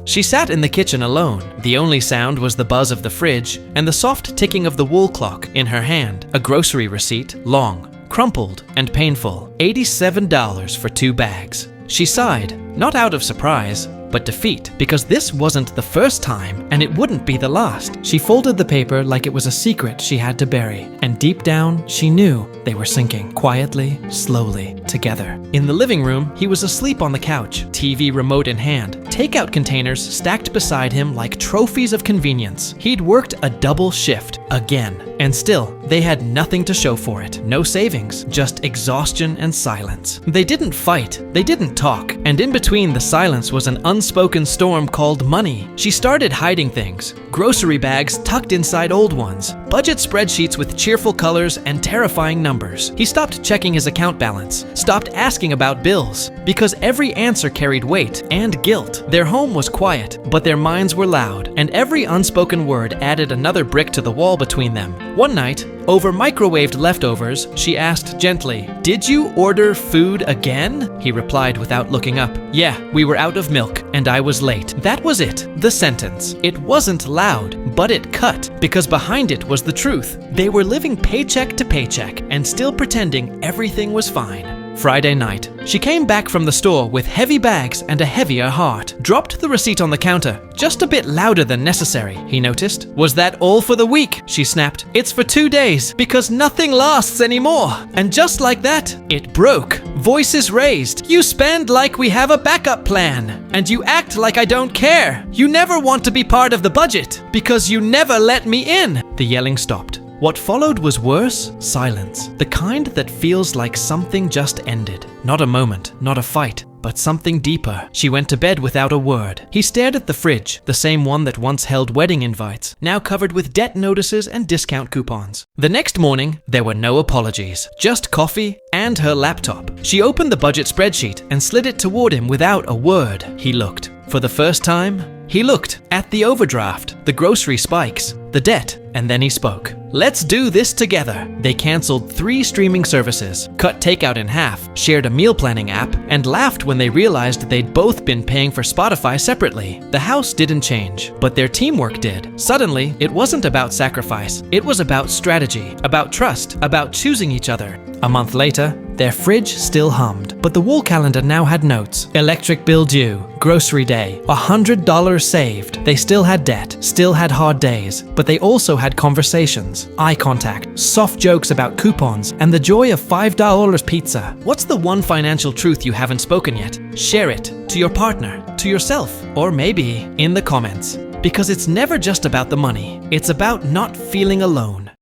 She sat in the kitchen alone. The only sound was the buzz of the fridge and the soft ticking of the wall clock in her hand. A grocery receipt, long, crumpled, and painful. $87 for 2 bags. She sighed, not out of surprise, but defeat, because this wasn't the first time, and it wouldn't be the last. She folded the paper like it was a secret she had to bury, and deep down, she knew they were sinking, quietly, slowly, together. In the living room, he was asleep on the couch, TV remote in hand, takeout containers stacked beside him like trophies of convenience. He'd worked a double shift, again, and still, they had nothing to show for it. No savings, just exhaustion and silence. They didn't fight, they didn't talk, and in between the silence was an unspoken storm called money. She started hiding things. Grocery bags tucked inside old ones. Budget spreadsheets with cheerful colors and terrifying numbers. He stopped checking his account balance, stopped asking about bills, because every answer carried weight and guilt. Their home was quiet, but their minds were loud, and every unspoken word added another brick to the wall between them. One night, over microwaved leftovers, she asked gently, "Did you order food again?" He replied without looking up, "Yeah, we were out of milk, and I was late." That was it, the sentence. It wasn't loud, but it cut, because behind it was the truth. They were living paycheck to paycheck, and still pretending everything was fine. Friday night. She came back from the store with heavy bags and a heavier heart. Dropped the receipt on the counter, just a bit louder than necessary, he noticed. "Was that all for the week?" she snapped. "It's for 2 days, because nothing lasts anymore." And just like that, it broke. Voices raised. "You spend like we have a backup plan, and you act like I don't care. You never want to be part of the budget, because you never let me in." The yelling stopped. What followed was worse, silence. The kind that feels like something just ended. Not a moment, not a fight, but something deeper. She went to bed without a word. He stared at the fridge, the same one that once held wedding invites, now covered with debt notices and discount coupons. The next morning, there were no apologies, just coffee and her laptop. She opened the budget spreadsheet and slid it toward him without a word. He looked. For the first time, he looked at the overdraft, the grocery spikes, the debt, and then he spoke. "Let's do this together." They canceled 3 streaming services, cut takeout in half, shared a meal planning app, and laughed when they realized they'd both been paying for Spotify separately. The house didn't change, but their teamwork did. Suddenly, it wasn't about sacrifice. It was about strategy, about trust, about choosing each other. A month later, their fridge still hummed, but the wall calendar now had notes. Electric bill due, grocery day, $100 saved. They still had debt, still had hard days, but they also had conversations, eye contact, soft jokes about coupons, and the joy of $5 pizza. What's the one financial truth you haven't spoken yet? Share it to your partner, to yourself, or maybe in the comments. Because it's never just about the money. It's about not feeling alone.